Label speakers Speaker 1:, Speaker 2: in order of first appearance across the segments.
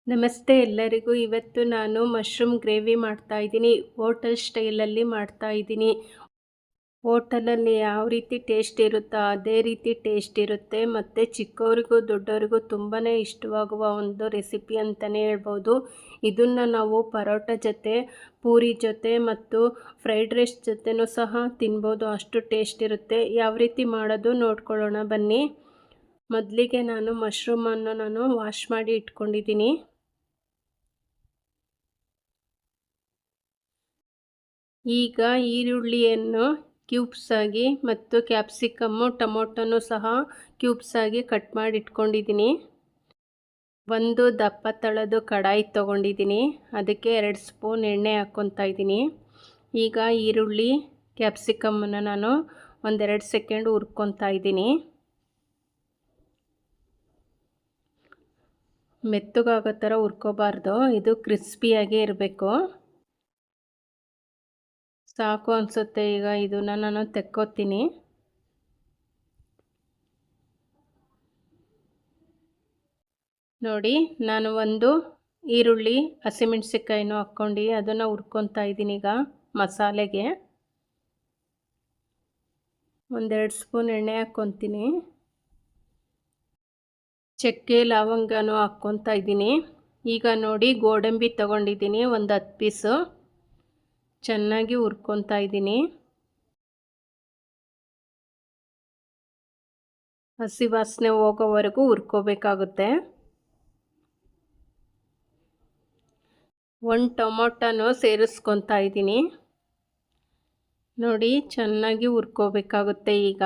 Speaker 1: ನಮಸ್ತೆ ಎಲ್ಲರಿಗೂ. ಇವತ್ತು ನಾನು ಮಶ್ರೂಮ್ ಗ್ರೇವಿ ಮಾಡ್ತಾಯಿದ್ದೀನಿ. ಹೋಟೆಲ್ ಸ್ಟೈಲಲ್ಲಿ ಮಾಡ್ತಾಯಿದ್ದೀನಿ. ಹೋಟೆಲಲ್ಲಿ ಯಾವ ರೀತಿ ಟೇಸ್ಟ್ ಇರುತ್ತೋ ಅದೇ ರೀತಿ ಟೇಸ್ಟ್ ಇರುತ್ತೆ. ಮತ್ತು ಚಿಕ್ಕವರಿಗೂ ದೊಡ್ಡವರಿಗೂ ತುಂಬಾ ಇಷ್ಟವಾಗುವ ಒಂದು ರೆಸಿಪಿ ಅಂತಲೇ ಹೇಳ್ಬೋದು. ಇದನ್ನು ನಾವು ಪರೋಟ ಜೊತೆ, ಪೂರಿ ಜೊತೆ ಮತ್ತು ಫ್ರೈಡ್ ರೈಸ್ ಜೊತೆನೂ ಸಹ ತಿನ್ಬೋದು. ಅಷ್ಟು ಟೇಸ್ಟ್ ಇರುತ್ತೆ. ಯಾವ ರೀತಿ ಮಾಡೋದು ನೋಡ್ಕೊಳ್ಳೋಣ ಬನ್ನಿ. ಮೊದಲಿಗೆ ಮಶ್ರೂಮನ್ನು ವಾಶ್ ಮಾಡಿ ಇಟ್ಕೊಂಡಿದ್ದೀನಿ. ಈಗ ಈರುಳ್ಳಿಯನ್ನು ಕ್ಯೂಬ್ಸ್ ಆಗಿ ಮತ್ತು ಕ್ಯಾಪ್ಸಿಕಮ್ಮು ಟೊಮೊಟೊನೂ ಸಹ ಕ್ಯೂಬ್ಸ್ ಆಗಿ ಕಟ್ ಮಾಡಿ ಇಟ್ಕೊಂಡಿದ್ದೀನಿ. ಒಂದು ದಪ್ಪ ತಳದ ಕಡಾಯಿ ತೊಗೊಂಡಿದ್ದೀನಿ. ಅದಕ್ಕೆ 2 ಸ್ಪೂನ್ ಎಣ್ಣೆ ಹಾಕ್ಕೊತಾ ಇದ್ದೀನಿ. ಈಗ ಈರುಳ್ಳಿ ಕ್ಯಾಪ್ಸಿಕಮ್ಮನ್ನು ನಾನು 1-2 ಸೆಕೆಂಡ್ ಹುರ್ಕೊತಾ ಇದ್ದೀನಿ. ಮೆತ್ತಗಾಗೋ ಥರ ಹುರ್ಕೋಬಾರ್ದು, ಇದು ಕ್ರಿಸ್ಪಿಯಾಗೇ ಇರಬೇಕು. ಸಾಕು ಅನಿಸುತ್ತೆ. ಈಗ ಇದನ್ನು ನಾನು ತೆಕ್ಕೋತೀನಿ. ನೋಡಿ, ನಾನು ಒಂದು ಈರುಳ್ಳಿ ಹಸಿಮೆಣ್ಸಿನ್ಕಾಯಿನೂ ಹಾಕ್ಕೊಂಡು ಅದನ್ನು ಹುರ್ಕೊತಾ ಇದ್ದೀನಿ. ಈಗ ಮಸಾಲೆಗೆ 1-2 ಸ್ಪೂನ್ ಎಣ್ಣೆ ಹಾಕ್ಕೊತೀನಿ. ಚಕ್ಕೆ ಲವಂಗನೂ ಹಾಕ್ಕೊತಾ ಇದ್ದೀನಿ. ಈಗ ನೋಡಿ, ಗೋಡಂಬಿ ತೊಗೊಂಡಿದ್ದೀನಿ, ಒಂದು 10 ಪೀಸು. ಚೆನ್ನಾಗಿ ಹುರ್ಕೊತಾ ಇದ್ದೀನಿ. ಹಸಿ ವಾಸನೆ ಹೋಗೋವರೆಗೂ ಹುರ್ಕೋಬೇಕಾಗುತ್ತೆ. 1 ಟೊಮೊಟೊನೂ ಸೇರಿಸ್ಕೊತಾ ಇದ್ದೀನಿ. ನೋಡಿ, ಚೆನ್ನಾಗಿ ಹುರ್ಕೋಬೇಕಾಗುತ್ತೆ. ಈಗ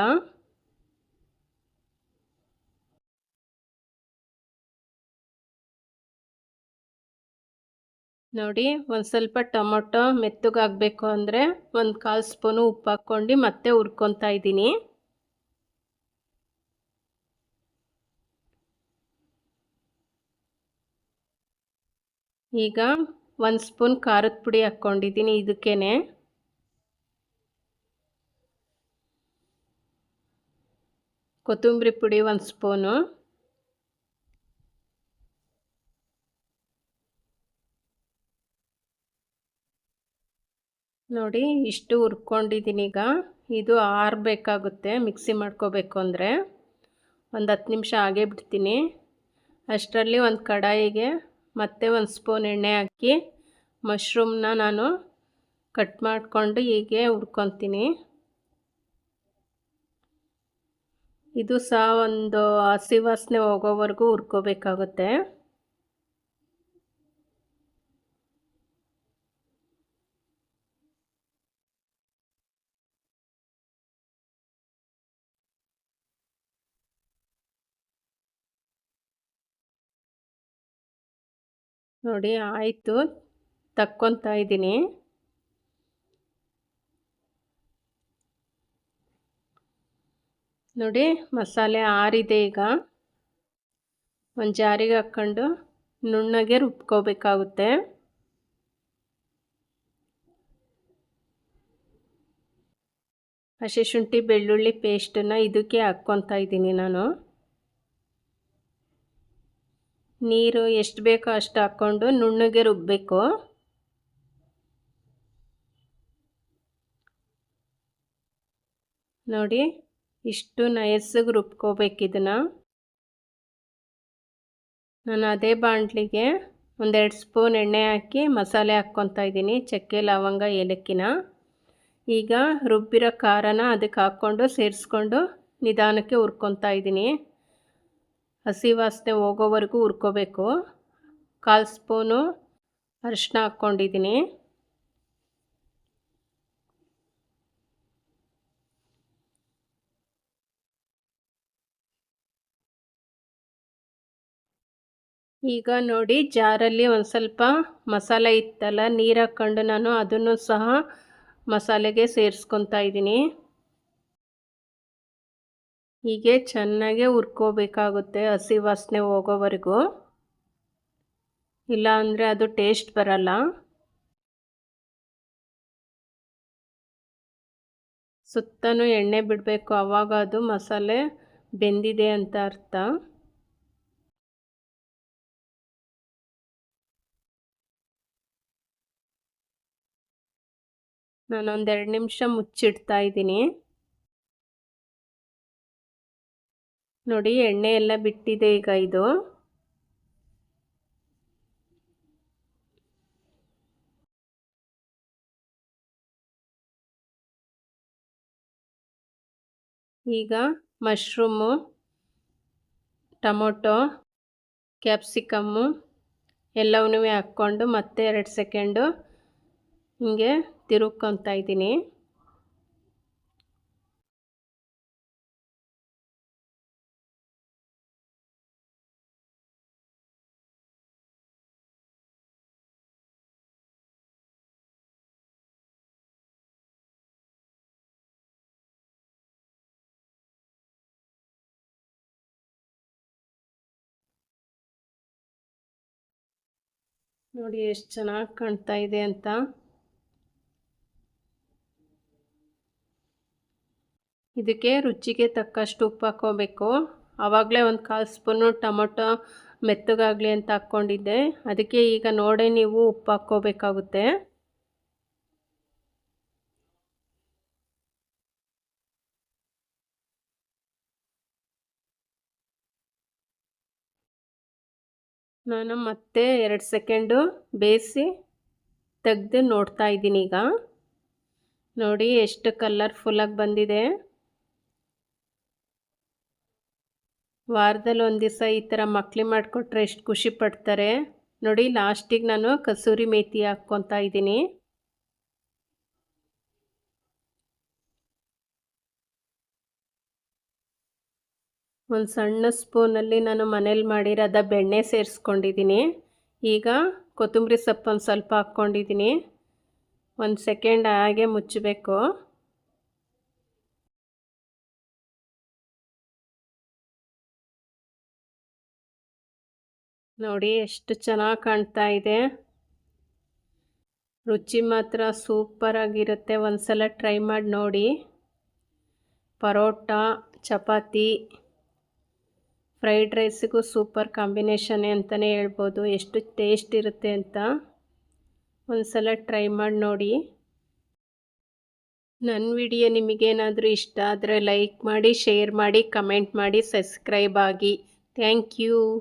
Speaker 1: ನೋಡಿ, ಒಂದು ಸ್ವಲ್ಪ ಟೊಮೊಟೊ ಮೆತ್ತಗಾಗಬೇಕು ಅಂದರೆ 1/4 ಸ್ಪೂನು ಉಪ್ಪು ಹಾಕ್ಕೊಂಡು ಮತ್ತೆ ಹುರ್ಕೊತಾ ಇದ್ದೀನಿ. ಈಗ 1 ಸ್ಪೂನ್ ಖಾರದ ಪುಡಿ ಹಾಕ್ಕೊಂಡಿದ್ದೀನಿ. ಇದಕ್ಕೇನೆ ಕೊತ್ತಂಬರಿ ಪುಡಿ 1 ಸ್ಪೂನು, ನೋಡಿ ಇಷ್ಟು ಹುರ್ಕೊಂಡಿದ್ದೀನಿ. ಈಗ ಇದು ಆರಬೇಕಾಗುತ್ತೆ. ಮಿಕ್ಸಿ ಮಾಡ್ಕೋಬೇಕು ಅಂದರೆ ಒಂದು 10 ನಿಮಿಷ ಹಾಗೇ ಬಿಡ್ತೀನಿ. ಅಷ್ಟರಲ್ಲಿ ಒಂದು ಕಡಾಯಿಗೆ ಮತ್ತೆ 1 ಸ್ಪೂನ್ ಎಣ್ಣೆ ಹಾಕಿ ಮಶ್ರೂಮ್ನ ನಾನು ಕಟ್ ಮಾಡಿಕೊಂಡು ಹೀಗೆ ಹುರ್ಕೊತೀನಿ. ಇದು ಸಹ ಒಂದು ಹಸಿ ವಾಸನೆ ಹೋಗೋವರೆಗೂ ಹುರ್ಕೋಬೇಕಾಗುತ್ತೆ. ನೋಡಿ ಆಯಿತು, ತಕ್ಕೊತಾ ಇದ್ದೀನಿ. ನೋಡಿ, ಮಸಾಲೆ ಆರಿದೆ. ಈಗ ಒಂದು ಜಾರಿಗೆ ಹಾಕ್ಕೊಂಡು ನುಣ್ಣಗೆ ರುಬ್ಕೋಬೇಕಾಗುತ್ತೆ. ಹಸಿ ಶುಂಠಿ ಬೆಳ್ಳುಳ್ಳಿ ಪೇಸ್ಟನ್ನು ಇದಕ್ಕೆ ಹಾಕ್ಕೊತಾ ಇದ್ದೀನಿ. ನಾನು ನೀರು ಎಷ್ಟು ಬೇಕೋ ಅಷ್ಟು ಹಾಕ್ಕೊಂಡು ನುಣ್ಣಗೆ ರುಬ್ಬಬೇಕು. ನೋಡಿ, ಇಷ್ಟು ನೈಸಾಗಿ ರುಬ್ಕೋಬೇಕು ಇದನ್ನು. ನಾನು ಅದೇ ಬಾಣಲಿಗೆ 1-2 ಸ್ಪೂನ್ ಎಣ್ಣೆ ಹಾಕಿ ಮಸಾಲೆ ಹಾಕ್ಕೊತಾ ಇದ್ದೀನಿ, ಚಕ್ಕೆ ಲವಂಗ ಏಲಕ್ಕಿನ. ಈಗ ರುಬ್ಬಿರೋ ಖಾರನ ಅದಕ್ಕೆ ಹಾಕ್ಕೊಂಡು ಸೇರಿಸ್ಕೊಂಡು ನಿಧಾನಕ್ಕೆ ಹುರ್ಕೊತಾ ಇದ್ದೀನಿ. ಹಸಿ ವಾಸನೆ ಹೋಗೋವರೆಗೂ ಹುರ್ಕೋಬೇಕು. 1/4 ಸ್ಪೂನು ಅರಿಶಿನ ಹಾಕ್ಕೊಂಡಿದ್ದೀನಿ. ಈಗ ನೋಡಿ, ಜಾರಲ್ಲಿ ಒಂದು ಸ್ವಲ್ಪ ಮಸಾಲೆ ಇತ್ತಲ್ಲ, ನೀರು ಹಾಕ್ಕೊಂಡು ನಾನು ಅದನ್ನು ಸಹ ಮಸಾಲೆಗೆ ಸೇರಿಸ್ಕೊತಾ ಇದ್ದೀನಿ. ಹೀಗೆ ಚೆನ್ನಾಗಿ ಹುರ್ಕೋಬೇಕಾಗುತ್ತೆ ಹಸಿ ವಾಸನೆ ಹೋಗೋವರೆಗೂ, ಇಲ್ಲ ಅಂದರೆ ಅದು ಟೇಸ್ಟ್ ಬರಲ್ಲ. ಸುತ್ತಲೂ ಎಣ್ಣೆ ಬಿಡಬೇಕು, ಆವಾಗ ಅದು ಮಸಾಲೆ ಬೆಂದಿದೆ ಅಂತ ಅರ್ಥ. ನಾನೊಂದು 2 ನಿಮಿಷ ಮುಚ್ಚಿಡ್ತಾ ಇದ್ದೀನಿ. ನೋಡಿ ಎಣ್ಣೆ ಎಲ್ಲ ಬಿಟ್ಟಿದೆ ಈಗ ಇದು. ಈಗ ಮಶ್ರೂಮು, ಟೊಮೊಟೊ, ಕ್ಯಾಪ್ಸಿಕಮ್ಮು ಎಲ್ಲವನ್ನೂ ಹಾಕ್ಕೊಂಡು ಮತ್ತೆ 2 ಸೆಕೆಂಡು ಹಿಂಗೆ ತಿರುಗ್ಕೊತಾ ಇದ್ದೀನಿ. ನೋಡಿ ಎಷ್ಟು ಚೆನ್ನಾಗಿ ಕಾಣ್ತಾ ಇದೆ ಅಂತ. ಇದಕ್ಕೆ ರುಚಿಗೆ ತಕ್ಕಷ್ಟು ಉಪ್ಪು ಹಾಕ್ಕೋಬೇಕು. ಆವಾಗಲೇ ಒಂದು 1/4 ಸ್ಪೂನು ಟೊಮೊಟೊ ಮೆತ್ತಗಾಗಲಿ ಅಂತ ಹಾಕ್ಕೊಂಡಿದ್ದೆ. ಅದಕ್ಕೆ ಈಗ ನೋಡಿ ನೀವು ಉಪ್ಪು ಹಾಕ್ಕೋಬೇಕಾಗುತ್ತೆ. ನಾನು ಮತ್ತೆ 2 ಸೆಕೆಂಡು ಬೇಯಿಸಿ ತೆಗೆದು ನೋಡ್ತಾ ಇದ್ದೀನಿ ಈಗ. ನೋಡಿ ಎಷ್ಟು ಕಲರ್ಫುಲ್ಲಾಗಿ ಬಂದಿದೆ. ವಾರದಲ್ಲಿ ಒಂದು ದಿವಸ ಈ ಥರ ಮಕ್ಳಿಗೆ ಮಾಡಿಕೊಟ್ರೆ ಎಷ್ಟು ಖುಷಿ ಪಡ್ತಾರೆ. ನೋಡಿ ಲಾಸ್ಟಿಗೆ ನಾನು ಕಸೂರಿ ಮೇಥಿ ಹಾಕ್ಕೊತಾ ಇದ್ದೀನಿ. ಒಂದು ಸಣ್ಣ ಸ್ಪೂನಲ್ಲಿ ನಾನು ಮನೇಲಿ ಮಾಡಿರೋದ ಬೆಣ್ಣೆ ಸೇರಿಸ್ಕೊಂಡಿದ್ದೀನಿ. ಈಗ ಕೊತ್ತಂಬರಿ ಸೊಪ್ಪು ಒಂದು ಸ್ವಲ್ಪ ಹಾಕ್ಕೊಂಡಿದ್ದೀನಿ. 1 ಸೆಕೆಂಡ್ ಹಾಗೆ ಮುಚ್ಚಬೇಕು. ನೋಡಿ ಎಷ್ಟು ಚೆನ್ನಾಗಿ ಕಾಣ್ತಾ ಇದೆ. ರುಚಿ ಮಾತ್ರ ಸೂಪರಾಗಿರುತ್ತೆ. ಒಂದು ಸಲ ಟ್ರೈ ಮಾಡಿ ನೋಡಿ. ಪರೋಟ, ಚಪಾತಿ, ಫ್ರೈಡ್ ರೈಸಿಗೂ ಸೂಪರ್ ಕಾಂಬಿನೇಷನ್ನೇ ಅಂತಲೇ ಹೇಳ್ಬೋದು. ಎಷ್ಟು ಟೇಸ್ಟ್ ಇರುತ್ತೆ ಅಂತ ಒಂದು ಸಲ ಟ್ರೈ ಮಾಡಿ ನೋಡಿ. ನನ್ನ ವಿಡಿಯೋ ನಿಮಗೇನಾದರೂ ಇಷ್ಟ ಆದರೆ ಲೈಕ್ ಮಾಡಿ, ಶೇರ್ ಮಾಡಿ, ಕಮೆಂಟ್ ಮಾಡಿ, ಸಬ್ಸ್ಕ್ರೈಬ್ ಆಗಿ. Thank you.